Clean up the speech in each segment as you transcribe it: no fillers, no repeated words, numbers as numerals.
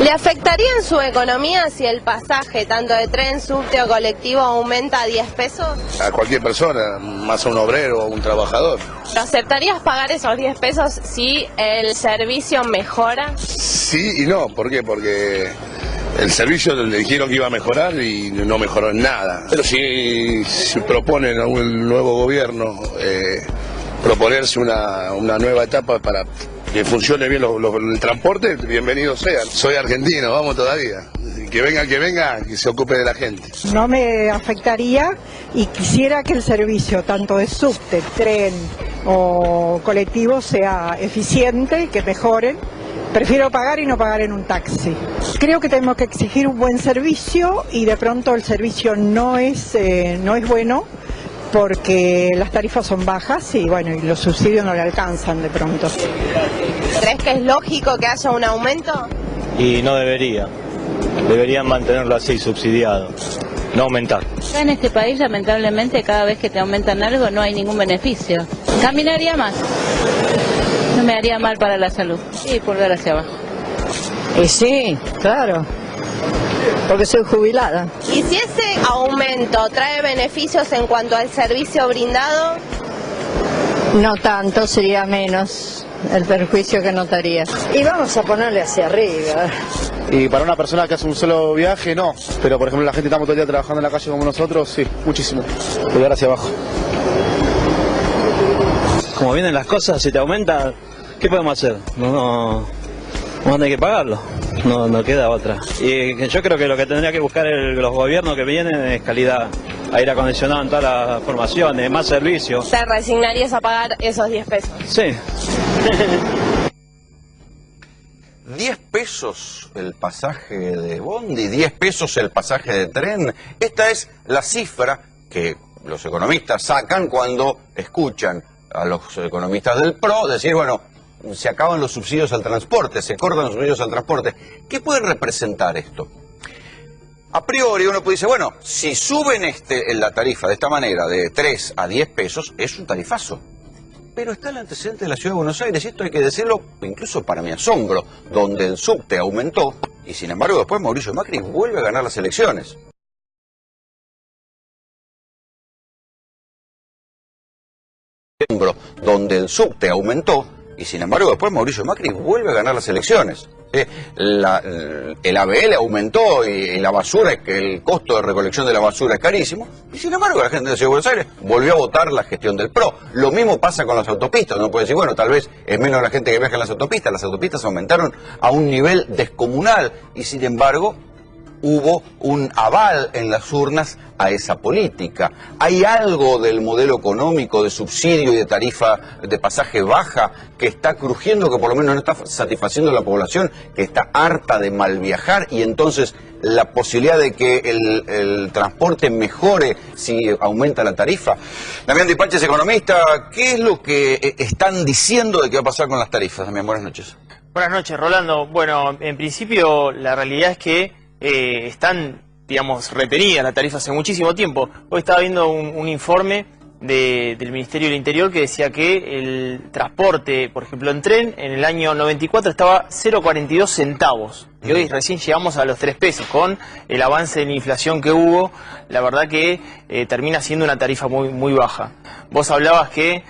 ¿Le afectaría en su economía si el pasaje, tanto de tren, subte o colectivo, aumenta a 10 pesos? A cualquier persona, más a un obrero o un trabajador. ¿Aceptarías pagar esos 10 pesos si el servicio mejora? Sí y no, ¿por qué? Porque el servicio le dijeron que iba a mejorar y no mejoró en nada. Pero si proponen a un nuevo gobierno proponerse una nueva etapa para que funcione bien el transporte, bienvenido sea. Soy argentino, vamos todavía. Que venga, que se ocupe de la gente. No me afectaría y quisiera que el servicio, tanto de subte, tren o colectivo, sea eficiente, que mejoren. Prefiero pagar y no pagar en un taxi. Creo que tenemos que exigir un buen servicio y de pronto el servicio no es bueno porque las tarifas son bajas y bueno, y los subsidios no le alcanzan de pronto. ¿Crees que es lógico que haya un aumento? Y no debería. Deberían mantenerlo así, subsidiado, no aumentar. Acá en este país, lamentablemente, cada vez que te aumentan algo no hay ningún beneficio. Caminaría más. No me haría mal para la salud. Y pulgar hacia abajo. Y sí, claro, porque soy jubilada. ¿Y si ese aumento trae beneficios en cuanto al servicio brindado? No tanto, sería menos el perjuicio que notaría. Y vamos a ponerle hacia arriba. Y para una persona que hace un solo viaje, no. Pero por ejemplo la gente estamos todo el día trabajando en la calle como nosotros, sí, muchísimo. Pulgar hacia abajo. Como vienen las cosas, si te aumenta, ¿qué podemos hacer? Vamos a tener que pagarlo, no queda otra. Y yo creo que lo que tendría que buscar los gobiernos que vienen es calidad, aire acondicionado en todas las formaciones, más servicios. ¿Te resignarías a pagar esos 10 pesos? Sí. 10 pesos el pasaje de bondi, 10 pesos el pasaje de tren. Esta es la cifra que los economistas sacan cuando escuchan a los economistas del PRO decir, bueno, se acaban los subsidios al transporte, se cortan los subsidios al transporte. ¿Qué puede representar esto? A priori uno puede decir, bueno, si suben la tarifa de esta manera, de 3 a 10 pesos, es un tarifazo. Pero está el antecedente de la Ciudad de Buenos Aires, y esto hay que decirlo incluso para mi asombro, donde el subte aumentó, y sin embargo después Mauricio Macri vuelve a ganar las elecciones. Donde el subte aumentó, y sin embargo después Mauricio Macri vuelve a ganar las elecciones. El ABL aumentó y la basura, que el costo de recolección de la basura es carísimo, y sin embargo la gente de la Ciudad de Buenos Aires volvió a votar la gestión del PRO. Lo mismo pasa con las autopistas. Uno puede decir, bueno, tal vez es menos la gente que viaja en las autopistas aumentaron a un nivel descomunal, y sin embargo hubo un aval en las urnas a esa política. ¿Hay algo del modelo económico de subsidio y de tarifa de pasaje baja que está crujiendo, que por lo menos no está satisfaciendo a la población, que está harta de mal viajar, y entonces la posibilidad de que el transporte mejore si aumenta la tarifa? Damián Dipache es economista. ¿Qué es lo que están diciendo de qué va a pasar con las tarifas? Damián, buenas noches. Buenas noches, Rolando. Bueno, en principio la realidad es que están, digamos, retenidas las tarifas hace muchísimo tiempo. Hoy estaba viendo un informe del Ministerio del Interior que decía que el transporte, por ejemplo, en tren, en el año 94 estaba 0,42 centavos. Y hoy recién llegamos a los 3 pesos. Con el avance de la inflación que hubo, la verdad que termina siendo una tarifa muy baja. Vos hablabas que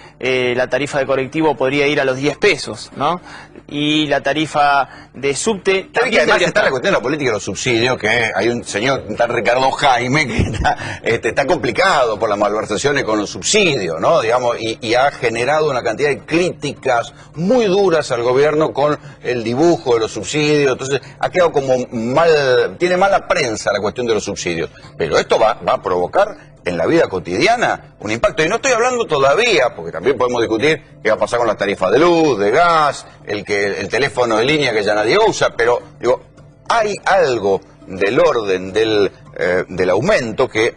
la tarifa de colectivo podría ir a los 10 pesos, ¿no? Y la tarifa de subte también. Además está la cuestión de la política de los subsidios, que hay un señor, un tal Ricardo Jaime, que está complicado por las malversaciones con los subsidios, ¿no? Digamos, y ha generado una cantidad de críticas muy duras al gobierno con el dibujo de los subsidios. Entonces ha quedado como tiene mala prensa la cuestión de los subsidios. Pero esto va a provocar en la vida cotidiana un impacto. Y no estoy hablando todavía, porque también podemos discutir qué va a pasar con las tarifas de luz, de gas, el teléfono de línea que ya nadie usa, pero digo, hay algo del orden del aumento que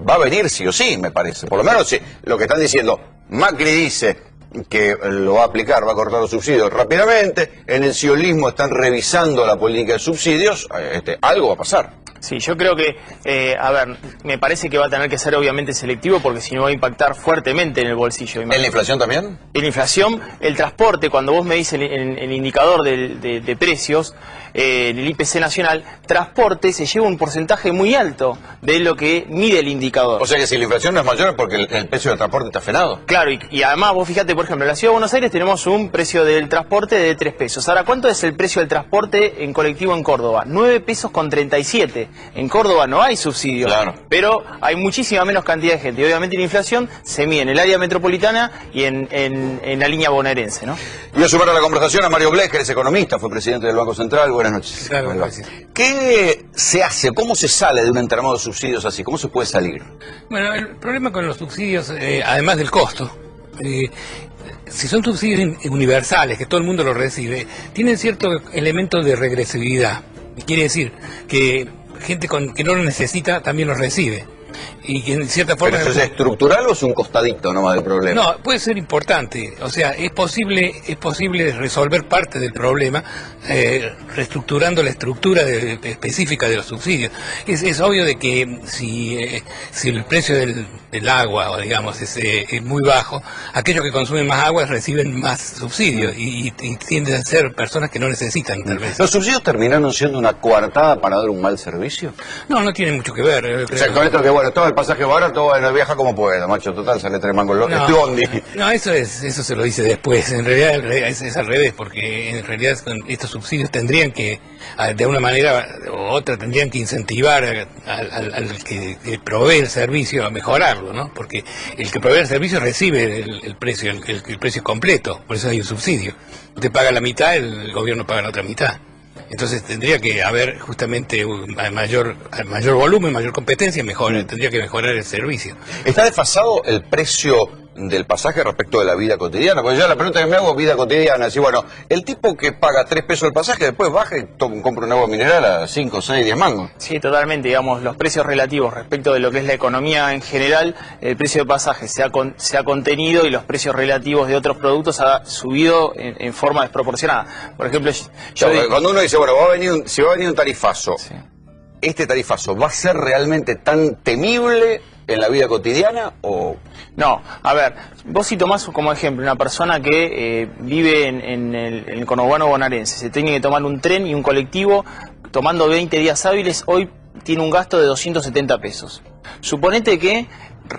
va a venir sí o sí, me parece. Por lo menos sí, lo que están diciendo, Macri dice, que lo va a aplicar, va a cortar los subsidios rápidamente. En el ciolismo están revisando la política de subsidios. Algo va a pasar. Sí, yo creo que, a ver, me parece que va a tener que ser obviamente selectivo porque si no va a impactar fuertemente en el bolsillo. ¿En la inflación también? En la inflación, el transporte, cuando vos me dices el indicador de precios, el IPC nacional, transporte se lleva un porcentaje muy alto de lo que mide el indicador. O sea que si la inflación no es mayor es porque el precio del transporte está frenado. Claro, y además vos fíjate, por ejemplo, en la Ciudad de Buenos Aires tenemos un precio del transporte de 3 pesos. Ahora, ¿cuánto es el precio del transporte en colectivo en Córdoba? 9 pesos con 37. En Córdoba no hay subsidio, claro, pero hay muchísima menos cantidad de gente. Y obviamente la inflación se mide en el área metropolitana y en la línea bonaerense, ¿no? Voy a sumar a la conversación a Mario Blecher, es economista, fue presidente del Banco Central. Buenas noches. Claro, ¿Qué se hace? ¿Cómo se sale de un entramado de subsidios así? ¿Cómo se puede salir? Bueno, el problema con los subsidios, además del costo, si son subsidios universales, que todo el mundo los recibe, tienen cierto elemento de regresividad. Quiere decir que gente que no lo necesita también los recibe. Y que en cierta forma... ¿Pero eso es estructural o es un costadito nomás del problema? No, puede ser importante. O sea, es posible resolver parte del problema reestructurando la estructura específica de los subsidios. Es obvio de que si el precio del agua, o digamos, es muy bajo, aquellos que consumen más agua reciben más subsidios y tienden a ser personas que no necesitan, tal vez. ¿Los subsidios terminaron siendo una coartada para dar un mal servicio? No tiene mucho que ver. O sea, con esto que, bueno, todo el pasaje barato, bueno, viaja como pueda, macho, total, sale 3 mangos. No, eso se lo dice después. En realidad es al revés, porque en realidad estos subsidios tendrían que, de una manera u otra, tendrían que incentivar al que provee el servicio a mejorarlo, ¿no? Porque el que provee el servicio recibe el precio, el precio completo, por eso hay un subsidio. Usted paga la mitad, el gobierno paga la otra mitad. Entonces tendría que haber justamente mayor volumen, mayor competencia, tendría que mejorar el servicio. ¿Está desfasado el precio del pasaje respecto de la vida cotidiana? Porque yo la pregunta que me hago, vida cotidiana, si bueno, el tipo que paga 3 pesos el pasaje, después baja y compra un agua mineral a 5, 6, 10 mangos. Sí, totalmente, digamos, los precios relativos respecto de lo que es la economía en general, el precio de pasaje se ha contenido y los precios relativos de otros productos ha subido en forma desproporcionada. Por ejemplo, cuando uno dice, bueno, si va a venir un tarifazo, sí, ¿este tarifazo va a ser realmente tan temible en la vida cotidiana o...? No, a ver, vos si tomás como ejemplo una persona que vive en el conurbano bonaerense, se tiene que tomar un tren y un colectivo, tomando 20 días hábiles, hoy tiene un gasto de 270 pesos. Suponete que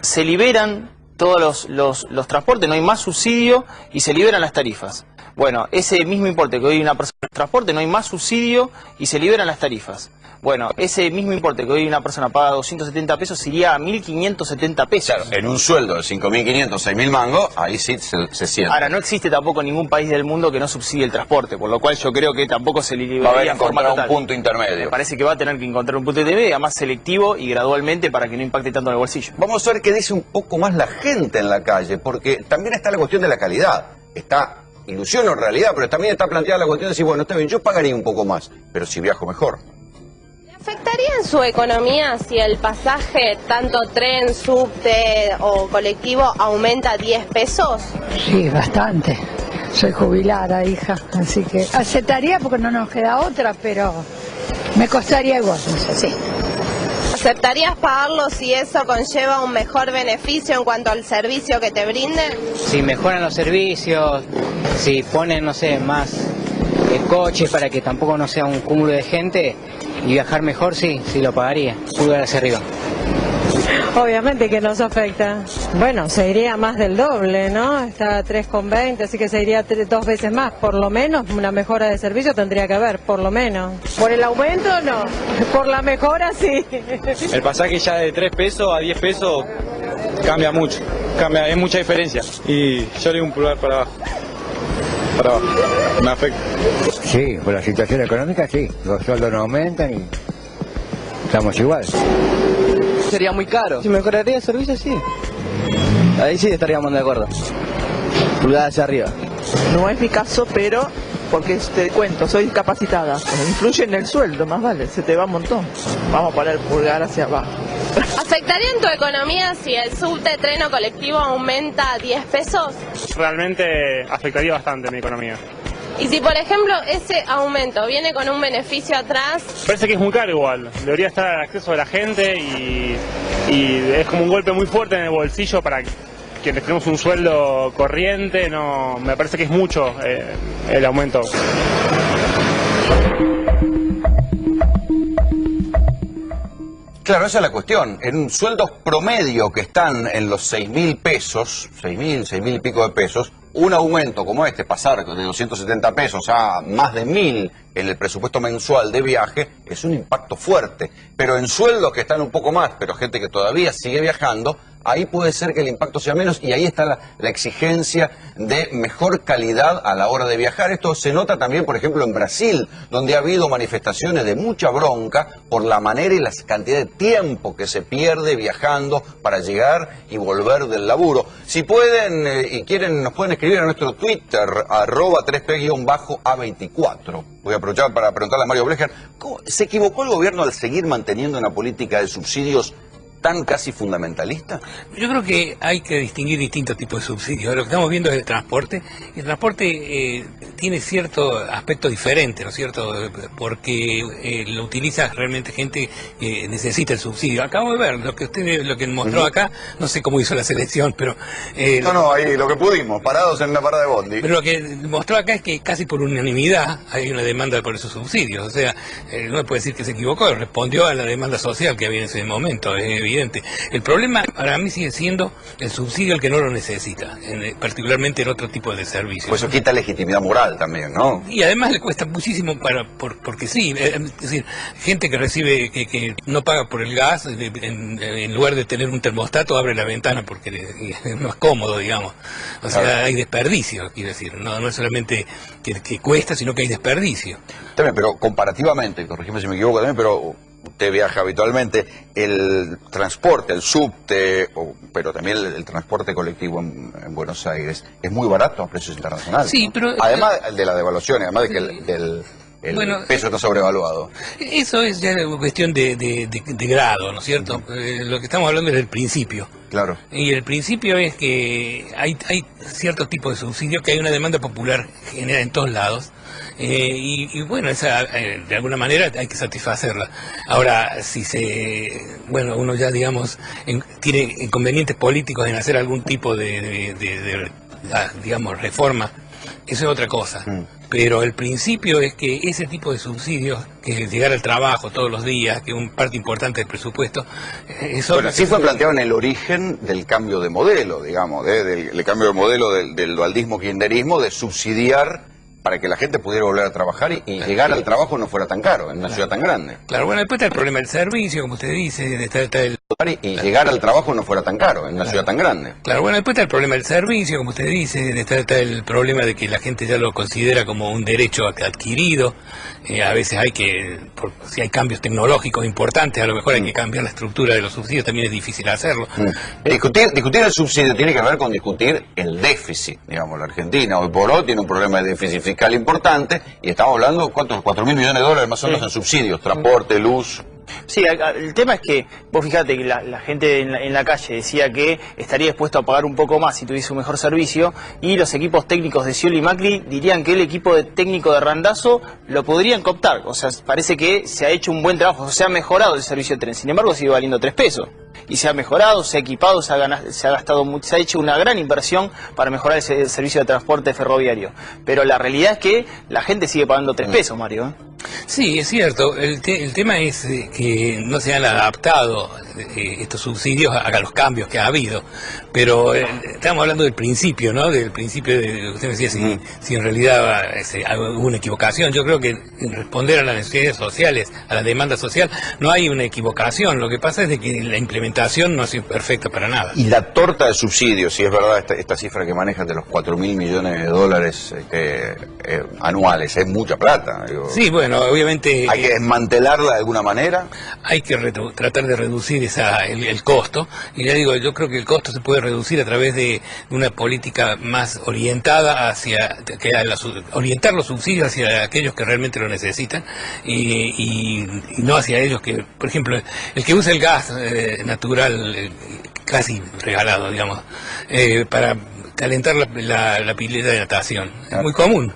se liberan todos los transportes, no hay más subsidio y se liberan las tarifas. Bueno, ese mismo importe que hoy una persona en transporte, no hay más subsidio y se liberan las tarifas. Bueno, ese mismo importe que hoy una persona paga 270 pesos iría a 1.570 pesos. Claro, en un sueldo de 5.500, 6.000 mangos, ahí sí se siente. Ahora, no existe tampoco ningún país del mundo que no subsidie el transporte, por lo cual yo creo que tampoco se liberaría en forma total. Un punto intermedio. Me parece que va a tener que encontrar un punto intermedio, además selectivo y gradualmente para que no impacte tanto en el bolsillo. Vamos a ver qué dice un poco más la gente en la calle, porque también está la cuestión de la calidad. Está ilusión o realidad, pero también está planteada la cuestión de decir, bueno, está bien, yo pagaría un poco más, pero si viajo mejor. ¿Afectaría en su economía si el pasaje, tanto tren, subte o colectivo, aumenta 10 pesos? Sí, bastante. Soy jubilada, hija, así que aceptaría porque no nos queda otra, pero me costaría igual, sí. ¿Aceptarías pagarlo si eso conlleva un mejor beneficio en cuanto al servicio que te brinden? Si mejoran los servicios, si ponen, no sé, más coches para que tampoco no sea un cúmulo de gente y viajar mejor, sí lo pagaría, pulgar hacia arriba. Obviamente que nos afecta. Bueno, se iría más del doble, ¿no? Está a 3,20, así que se iría 2 veces más, por lo menos. Una mejora de servicio tendría que haber, por lo menos. ¿Por el aumento no? Por la mejora sí. El pasaje ya de 3 pesos a 10 pesos cambia mucho, es mucha diferencia. Y yo le doy un pulgar para abajo. Me afecta. Sí, por la situación económica sí, los sueldos no aumentan y estamos igual. Sería muy caro. Si mejoraría el servicio, sí. Ahí sí estaríamos de acuerdo. Pulgada hacia arriba. No es mi caso, pero porque te cuento, soy discapacitada. Influye en el sueldo, más vale, se te va un montón. Vamos a poner el pulgar hacia abajo. ¿Afectaría en tu economía si el subte, tren o colectivo aumenta 10 pesos? Realmente afectaría bastante mi economía. Y si, por ejemplo, ese aumento viene con un beneficio atrás... Parece que es muy caro igual, debería estar al acceso de la gente y es como un golpe muy fuerte en el bolsillo para quienes tenemos un sueldo corriente. No, me parece que es mucho el aumento. Claro, esa es la cuestión. En sueldos promedio que están en los 6.000 pesos, 6.000 y pico de pesos, un aumento como este, pasar de 270 pesos a más de 1.000 en el presupuesto mensual de viaje, es un impacto fuerte. Pero en sueldos que están un poco más, pero gente que todavía sigue viajando, ahí puede ser que el impacto sea menos y ahí está la exigencia de mejor calidad a la hora de viajar. Esto se nota también, por ejemplo, en Brasil, donde ha habido manifestaciones de mucha bronca por la manera y la cantidad de tiempo que se pierde viajando para llegar y volver del laburo. Si pueden y quieren, nos pueden escribir a nuestro Twitter, @3P_A24. Voy a aprovechar para preguntarle a Mario Blecher, ¿se equivocó el gobierno al seguir manteniendo una política de subsidios tan casi fundamentalista? Yo creo que hay que distinguir distintos tipos de subsidios. Lo que estamos viendo es el transporte. El transporte tiene cierto aspecto diferente, ¿no es cierto? Porque lo utiliza realmente gente que necesita el subsidio. Acabo de ver lo que mostró acá, no sé cómo hizo la selección, pero... No, ahí lo que pudimos, parados en una parada de bondi. Pero lo que mostró acá es que casi por unanimidad hay una demanda por esos subsidios. O sea, no se puede decir que se equivocó, respondió a la demanda social que había en ese momento, evidente. El problema para mí sigue siendo el subsidio al que no lo necesita, particularmente en otro tipo de servicios. Pues eso quita legitimidad moral también, ¿no? Y además le cuesta muchísimo porque sí, es decir, gente que recibe, que no paga por el gas, en lugar de tener un termostato abre la ventana porque es más cómodo, digamos. O sea, claro, hay desperdicio, quiero decir, no es solamente que cuesta, sino que hay desperdicio. También, pero comparativamente, corrígeme si me equivoco también, pero usted viaja habitualmente, el transporte, el subte, pero también el transporte colectivo en Buenos Aires, es muy barato a precios internacionales. Sí, ¿no? pero... Además de la devaluación, además de que el peso está sobrevaluado. Eso es ya una cuestión de grado, ¿no es cierto? Lo que estamos hablando es del principio. Claro. Y el principio es que hay ciertos tipos de subsidios que hay una demanda popular general en todos lados. Y bueno, esa de alguna manera hay que satisfacerla. Ahora, si uno ya digamos tiene inconvenientes políticos en hacer algún tipo de digamos reforma, eso es otra cosa. Pero el principio es que ese tipo de subsidios, que es llegar al trabajo todos los días, que es una parte importante del presupuesto... Bueno, así fue planteado en el origen del cambio de modelo, digamos, del cambio de modelo del dualdismo-kirchnerismo, de subsidiar para que la gente pudiera volver a trabajar y llegar al trabajo no fuera tan caro, en una ciudad tan grande. Claro, bueno, después está el problema del servicio, como usted dice, y llegar al trabajo no fuera tan caro, en una ciudad tan grande. Claro, bueno, después está el problema del servicio, como usted dice, está el problema de que la gente ya lo considera como un derecho adquirido. A veces si hay cambios tecnológicos importantes, a lo mejor hay que cambiar la estructura de los subsidios, también es difícil hacerlo. Discutir el subsidio tiene que ver con discutir el déficit, digamos. La Argentina hoy por hoy tiene un problema de déficit fiscal importante y estamos hablando, ¿cuántos? 4.000 millones de dólares más o menos en subsidios, transporte, luz... Sí, el tema es que, vos fíjate que la gente en la calle decía que estaría dispuesto a pagar un poco más si tuviese un mejor servicio, y los equipos técnicos de Scioli y Macri dirían que el equipo técnico de Randazzo lo podrían cooptar. O sea, parece que se ha hecho un buen trabajo, se ha mejorado el servicio de tren, sin embargo sigue valiendo 3 pesos. Y se ha mejorado, se ha equipado, se ha gastado mucho, se ha hecho una gran inversión para mejorar el servicio de transporte ferroviario. Pero la realidad es que la gente sigue pagando 3 pesos, Mario. Sí, es cierto. El tema es que no se han adaptado estos subsidios a los cambios que ha habido. Pero estamos hablando del principio, ¿no? Del principio de, usted me decía si en realidad hubo una equivocación. Yo creo que en responder a las necesidades sociales, a la demanda social, no hay una equivocación. Lo que pasa es de que la implementación no ha sido perfecta para nada. Y la torta de subsidios, si es verdad esta cifra que manejan de los 4.000 millones de dólares anuales, es mucha plata. Digo. Sí, bueno, obviamente... ¿Hay que desmantelarla de alguna manera? Hay que tratar de reducir el costo. Y ya digo, yo creo que el costo se puede reducir a través de una política más orientada orientar los subsidios hacia aquellos que realmente lo necesitan y no hacia ellos que, por ejemplo, el que usa el gas natural casi regalado, digamos, para calentar la pileta de natación. Es muy común,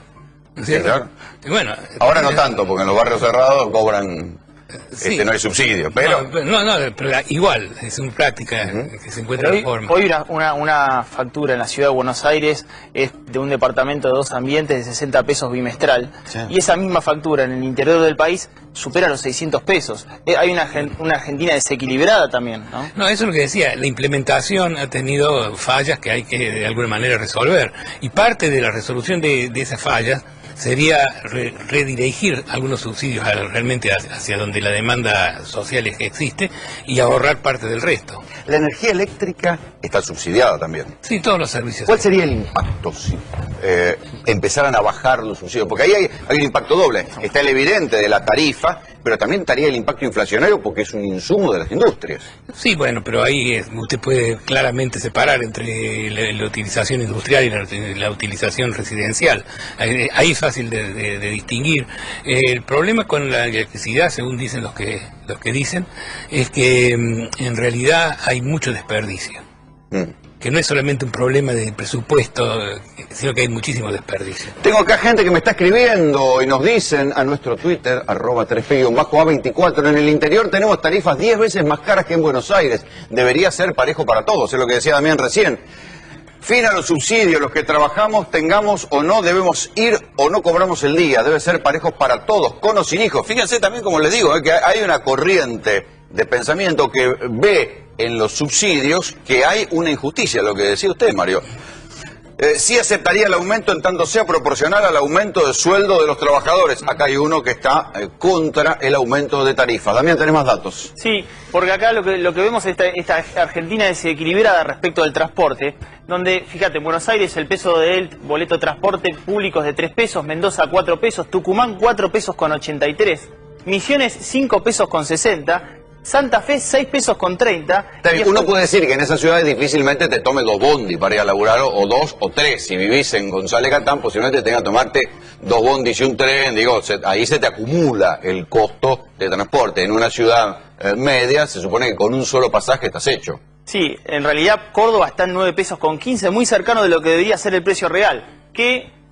¿no es cierto? Claro. Y bueno, ahora no tanto, porque en los barrios cerrados cobran... Sí. No hay subsidio, pero... pero igual, es una práctica que se encuentra de forma. Hoy una factura en la ciudad de Buenos Aires es de un departamento de 2 ambientes de 60 pesos bimestral. Sí. Y esa misma factura en el interior del país supera los 600 pesos. Hay una Argentina desequilibrada también, ¿no? No, eso es lo que decía. La implementación ha tenido fallas que hay que de alguna manera resolver. Y parte de la resolución de esas fallas sería redirigir algunos subsidios realmente hacia donde la demanda social existe y ahorrar parte del resto. La energía eléctrica está subsidiada también. Sí, todos los servicios. ¿Cuál sería el impacto si empezaran a bajar los subsidios? Porque ahí hay un impacto doble. Está el evidente de la tarifa, pero también estaría el impacto inflacionario porque es un insumo de las industrias. Sí, bueno, pero ahí usted puede claramente separar entre la utilización industrial y la utilización residencial. Ahí es fácil de distinguir. El problema con la electricidad, según dicen los que dicen, es que en realidad hay mucho desperdicio. Que no es solamente un problema de presupuesto, sino que hay muchísimo desperdicio. Tengo acá gente que me está escribiendo y nos dicen a nuestro Twitter, @3P_A24, en el interior tenemos tarifas 10 veces más caras que en Buenos Aires. Debería ser parejo para todos, es lo que decía Damián recién. Fin a los subsidios, los que trabajamos, tengamos o no, debemos ir o no cobramos el día. Debe ser parejos para todos, con o sin hijos. Fíjense también, como les digo, que hay una corriente de pensamiento que ve en los subsidios que hay una injusticia, lo que decía usted, Mario. Sí aceptaría el aumento en tanto sea proporcional al aumento de sueldo de los trabajadores. Acá hay uno que está contra el aumento de tarifas. Damián, ¿tenés más datos? Sí, porque acá lo que vemos es esta Argentina desequilibrada respecto al transporte, donde, fíjate, en Buenos Aires el peso del boleto de transporte público es de 3 pesos, Mendoza 4 pesos, Tucumán 4 pesos con 83, Misiones 5 pesos con 60, Santa Fe 6 pesos con 30. Uno puede decir que en esas ciudades difícilmente te tome 2 bondi para ir a laburar, o 2 o 3. Si vivís en González Catán, posiblemente tenga que tomarte 2 bondis y un tren. Digo, ahí se te acumula el costo de transporte. En una ciudad media se supone que con un solo pasaje estás hecho. Sí, en realidad Córdoba está en 9 pesos con 15, muy cercano de lo que debería ser el precio real.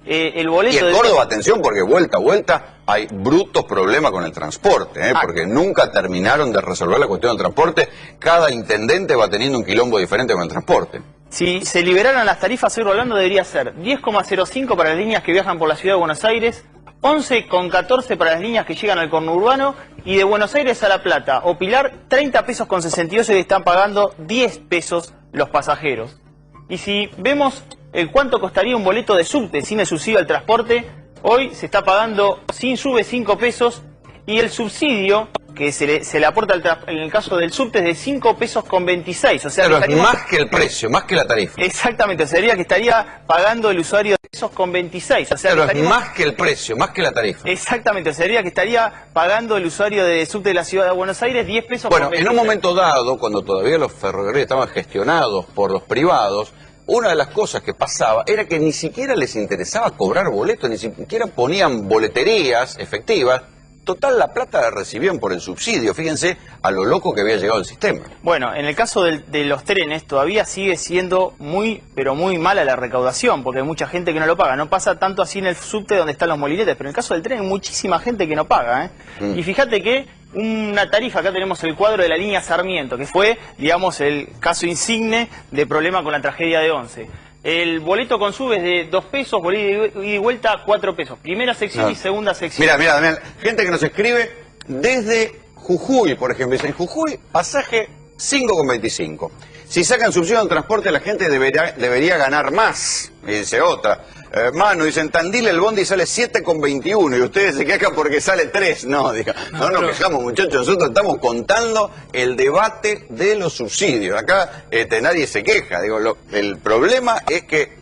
El boleto y en Córdoba, atención, porque vuelta a vuelta hay brutos problemas con el transporte, porque nunca terminaron de resolver la cuestión del transporte. Cada intendente va teniendo un quilombo diferente con el transporte. Si se liberaran las tarifas, estoy hablando, debería ser 10,05 para las líneas que viajan por la ciudad de Buenos Aires, 11,14 para las líneas que llegan al conurbano, y de Buenos Aires a La Plata o Pilar 30 pesos con 68 y están pagando 10 pesos los pasajeros. Y si vemos cuánto costaría un boleto de subte sin el subsidio al transporte, hoy se está pagando sin sube 5 pesos y el subsidio que se le aporta en el caso del subte es de 5 pesos con 26. O sea, pero es más que el precio, más que la tarifa. Exactamente, sería que estaría pagando el usuario de pesos con 26. O sea, pero es más que el precio, más que la tarifa. Exactamente, sería que estaría pagando el usuario de subte de la ciudad de Buenos Aires 10 pesos con 26. Bueno, en un momento dado, cuando todavía los ferrocarriles estaban gestionados por los privados, una de las cosas que pasaba era que ni siquiera les interesaba cobrar boletos, ni siquiera ponían boleterías efectivas. Total, la plata la recibían por el subsidio. Fíjense a lo loco que había llegado el sistema. Bueno, en el caso de los trenes todavía sigue siendo muy, pero muy mala la recaudación, porque hay mucha gente que no lo paga. No pasa tanto así en el subte donde están los molinetes, pero en el caso del tren hay muchísima gente que no paga, Y fíjate que una tarifa, acá tenemos el cuadro de la línea Sarmiento, que fue, digamos, el caso insigne de problema con la tragedia de Once. El boleto con sube es de 2 pesos, boleto y vuelta 4 pesos. Primera sección y segunda sección. Mira, Damián, gente que nos escribe desde Jujuy, por ejemplo. Dice, en Jujuy, pasaje 5,25. Si sacan subsidio al transporte, la gente debería ganar más. Y dice otra. Manu, dice, en Tandil el bondi sale 7,21 y ustedes se quejan porque sale 3. No, diga, no nos quejamos, muchachos, nosotros estamos contando el debate de los subsidios. Acá nadie se queja. Digo, el problema es que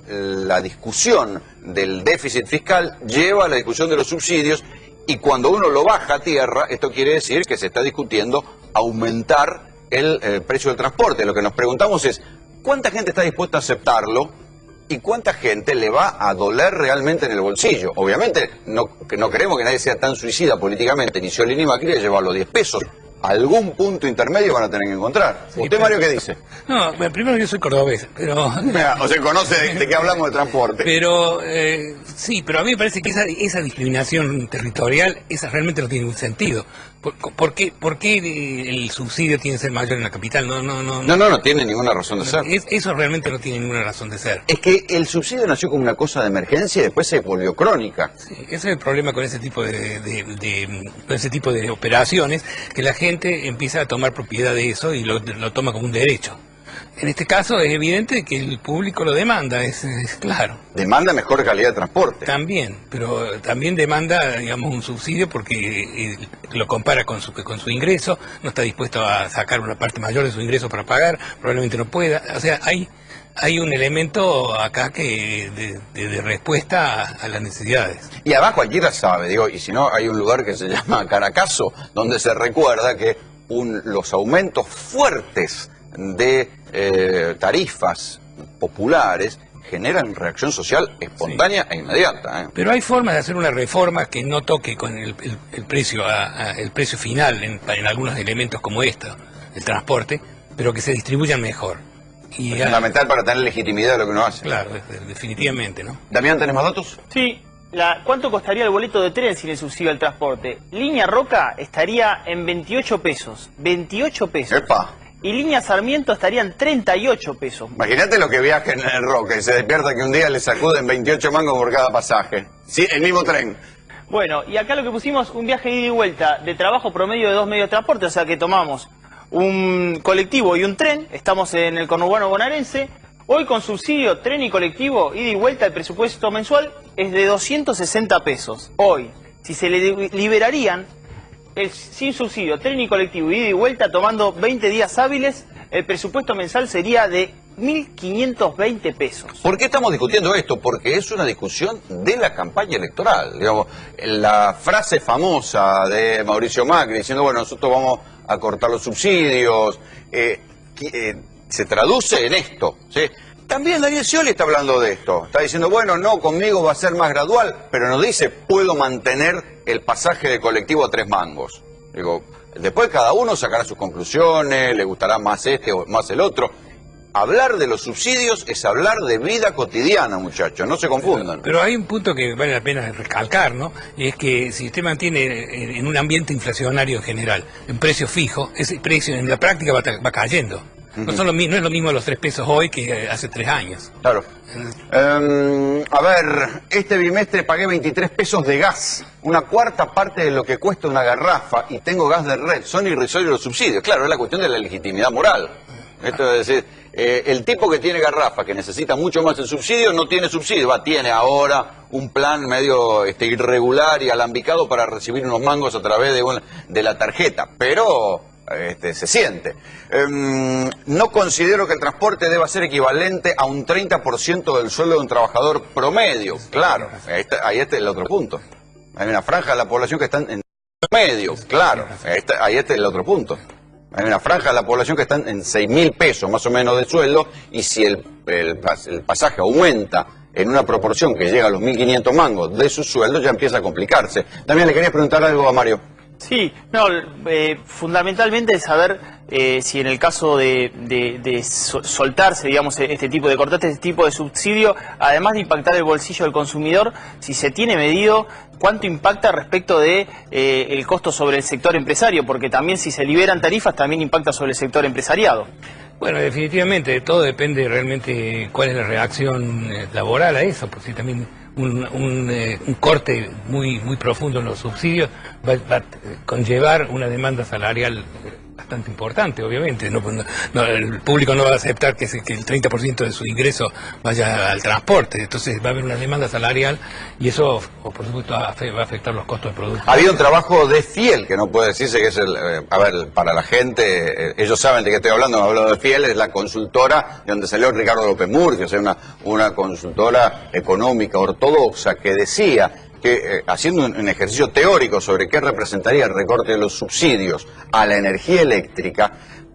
la discusión del déficit fiscal lleva a la discusión de los subsidios, y cuando uno lo baja a tierra, esto quiere decir que se está discutiendo aumentar el precio del transporte. Lo que nos preguntamos es, ¿cuánta gente está dispuesta a aceptarlo? ¿Y cuánta gente le va a doler realmente en el bolsillo? Obviamente no queremos que nadie sea tan suicida políticamente, ni Sciolli ni Macri, de llevar los 10 pesos, algún punto intermedio van a tener que encontrar. Sí, ¿Usted, Mario, qué dice? No, bueno, primero yo soy cordobés, pero... O sea, conoce de qué hablamos de transporte. Pero, sí, pero a mí me parece que esa discriminación territorial, esa realmente no tiene ningún sentido. ¿Por qué el subsidio tiene que ser mayor en la capital? No tiene ninguna razón de ser. Eso realmente no tiene ninguna razón de ser. Es que el subsidio nació como una cosa de emergencia y después se volvió crónica. Sí, ese es el problema con ese tipo de operaciones, que la gente empieza a tomar propiedad de eso y lo toma como un derecho. En este caso es evidente que el público lo demanda, es claro. Demanda mejor calidad de transporte. También, pero también demanda, digamos, un subsidio porque lo compara con su ingreso, no está dispuesto a sacar una parte mayor de su ingreso para pagar, probablemente no pueda. O sea, hay un elemento acá que de respuesta a las necesidades. Y además cualquiera sabe, digo, y si no, hay un lugar que se llama Caracazo, donde se recuerda que los aumentos fuertes de tarifas populares generan reacción social espontánea e inmediata. Pero hay formas de hacer una reforma que no toque con el precio el precio final en algunos elementos como esto, el transporte, pero que se distribuyan mejor. Y es fundamental para tener legitimidad de lo que uno hace. Claro, definitivamente, ¿no? Damián, ¿tenés más datos? Sí. ¿Cuánto costaría el boleto de tren sin el subsidio al transporte? Línea Roca estaría en 28 pesos. 28 pesos. ¡Epa! Y Línea Sarmiento estaría en 38 pesos. Imagínate lo que viaja en el Roca y se despierta que un día le sacuden 28 mangos por cada pasaje. Sí, el mismo tren. Bueno, y acá lo que pusimos, un viaje de ida y vuelta de trabajo promedio de 2 medios de transporte, o sea que tomamos un colectivo y un tren, estamos en el conurbano bonaerense. Hoy con subsidio, tren y colectivo, ida y vuelta, el presupuesto mensual es de 260 pesos. Hoy, si se le liberarían sin subsidio, tren y colectivo, ida y vuelta, tomando 20 días hábiles, el presupuesto mensual sería de 1.520 pesos. ¿Por qué estamos discutiendo esto? Porque es una discusión de la campaña electoral. Digamos, la frase famosa de Mauricio Macri diciendo, bueno, nosotros vamos a cortar los subsidios, se traduce en esto, ¿sí? También Daniel Scioli está hablando de esto. Está diciendo, bueno, no, conmigo va a ser más gradual, pero no dice, puedo mantener el pasaje de colectivo a 3 mangos. Digo, después cada uno sacará sus conclusiones, le gustará más este o más el otro. Hablar de los subsidios es hablar de vida cotidiana, muchachos, no se confundan. Pero hay un punto que vale la pena recalcar, ¿no? Y es que si usted mantiene en un ambiente inflacionario en general un precio fijo, ese precio en la práctica va cayendo. No es lo mismo los 3 pesos hoy que hace 3 años. Claro. A ver, este bimestre pagué 23 pesos de gas, una cuarta parte de lo que cuesta una garrafa, y tengo gas de red. Son irrisorios los subsidios. Claro, es la cuestión de la legitimidad moral. Esto es decir, el tipo que tiene garrafa, que necesita mucho más el subsidio, no tiene subsidio. Tiene ahora un plan medio irregular y alambicado para recibir unos mangos a través de la tarjeta, pero se siente. No considero que el transporte deba ser equivalente a un 30% del sueldo de un trabajador promedio. Claro, ahí está el otro punto. Hay una franja de la población que está en promedio. Claro, ahí está el otro punto. Hay una franja de la población que están en 6.000 pesos más o menos de sueldo, y si el pasaje aumenta en una proporción que llega a los 1.500 mangos de su sueldo, ya empieza a complicarse. También le quería preguntar algo a Mario. Sí, no, fundamentalmente es saber si en el caso de soltarse, digamos, este tipo de cortar este tipo de subsidio, además de impactar el bolsillo del consumidor, si se tiene medido cuánto impacta respecto de el costo sobre el sector empresario, porque también si se liberan tarifas también impacta sobre el sector empresariado. Bueno, definitivamente todo depende realmente cuál es la reacción laboral a eso, porque también un corte muy profundo en los subsidios va a conllevar una demanda salarial bastante importante, obviamente. El público no va a aceptar que el 30% de su ingreso vaya al transporte, entonces va a haber una demanda salarial y eso, por supuesto, va a afectar los costos de producción. Ha habido un trabajo de Fiel, que no puede decirse que es para la gente, ellos saben de qué estoy hablando, de Fiel, es la consultora de donde salió Ricardo López Murphy, o sea, una consultora económica ortodoxa que decía que haciendo un ejercicio teórico sobre qué representaría el recorte de los subsidios a la energía eléctrica,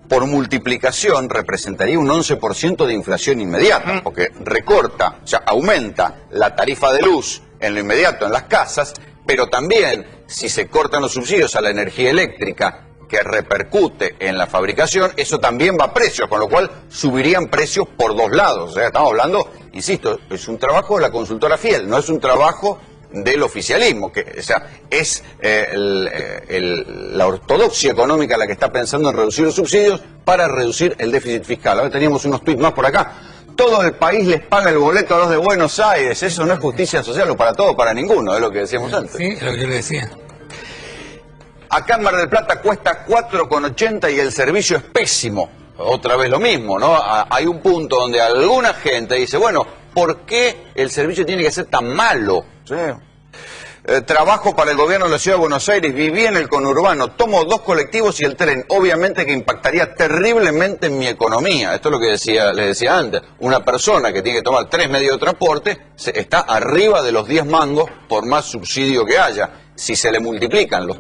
por multiplicación representaría un 11% de inflación inmediata, porque recorta, o sea, aumenta la tarifa de luz en lo inmediato en las casas, pero también si se cortan los subsidios a la energía eléctrica que repercute en la fabricación, eso también va a precios, con lo cual subirían precios por dos lados. O sea, estamos hablando, insisto, es un trabajo de la consultora Fiel, no es un trabajo del oficialismo, o sea, es la ortodoxia económica la que está pensando en reducir los subsidios para reducir el déficit fiscal. Ahora teníamos unos tuits más por acá. Todo el país les paga el boleto a los de Buenos Aires. Eso no es justicia social, o para todo o para ninguno, es lo que decíamos antes. Sí, es lo que yo le decía. Acá en Mar del Plata cuesta 4,80 y el servicio es pésimo. Otra vez lo mismo, ¿no? Hay un punto donde alguna gente dice, bueno, ¿por qué el servicio tiene que ser tan malo? ¿Sí? Trabajo para el gobierno de la Ciudad de Buenos Aires, viví en el conurbano, tomo 2 colectivos y el tren, obviamente que impactaría terriblemente en mi economía. Esto es lo que les decía antes, una persona que tiene que tomar 3 medios de transporte está arriba de los 10 mangos por más subsidio que haya. Si se le multiplican los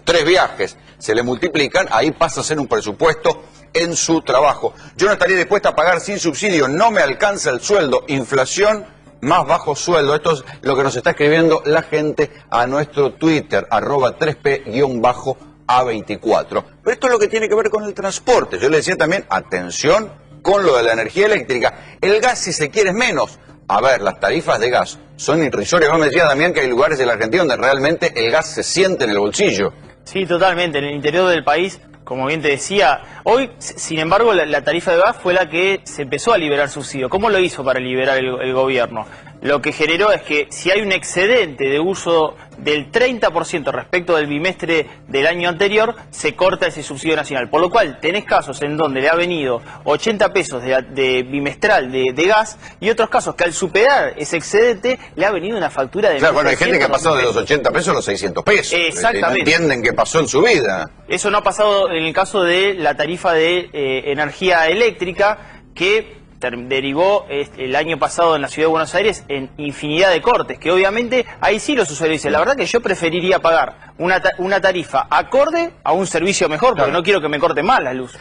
3 viajes, se le multiplican, ahí pasa a ser un presupuesto en su trabajo. Yo no estaría dispuesta a pagar sin subsidio, no me alcanza el sueldo, inflación, más bajo sueldo. Esto es lo que nos está escribiendo la gente a nuestro Twitter, @3P_A24. Pero esto es lo que tiene que ver con el transporte. Yo le decía también, atención con lo de la energía eléctrica. El gas, si se quiere, es menos. A ver, las tarifas de gas son irrisorias. Vos me decías, Damián, que hay lugares en la Argentina donde realmente el gas se siente en el bolsillo. Sí, totalmente. En el interior del país, como bien te decía, hoy, sin embargo, la tarifa de gas fue la que se empezó a liberar subsidio. ¿Cómo lo hizo para liberar el gobierno? Lo que generó es que si hay un excedente de uso del 30% respecto del bimestre del año anterior, se corta ese subsidio nacional. Por lo cual, tenés casos en donde le ha venido 80 pesos de bimestral de gas y otros casos que al superar ese excedente le ha venido una factura de... Claro, bueno, hay gente que ha pasado de los 80 pesos a los 600 pesos. Exactamente. No entienden qué pasó en su vida. Eso no ha pasado en el caso de la tarifa de energía eléctrica, que derivó el año pasado en la Ciudad de Buenos Aires en infinidad de cortes, que obviamente ahí sí los usuarios dicen, la verdad que yo preferiría pagar una tarifa acorde a un servicio mejor, porque no quiero que me corte más la luz.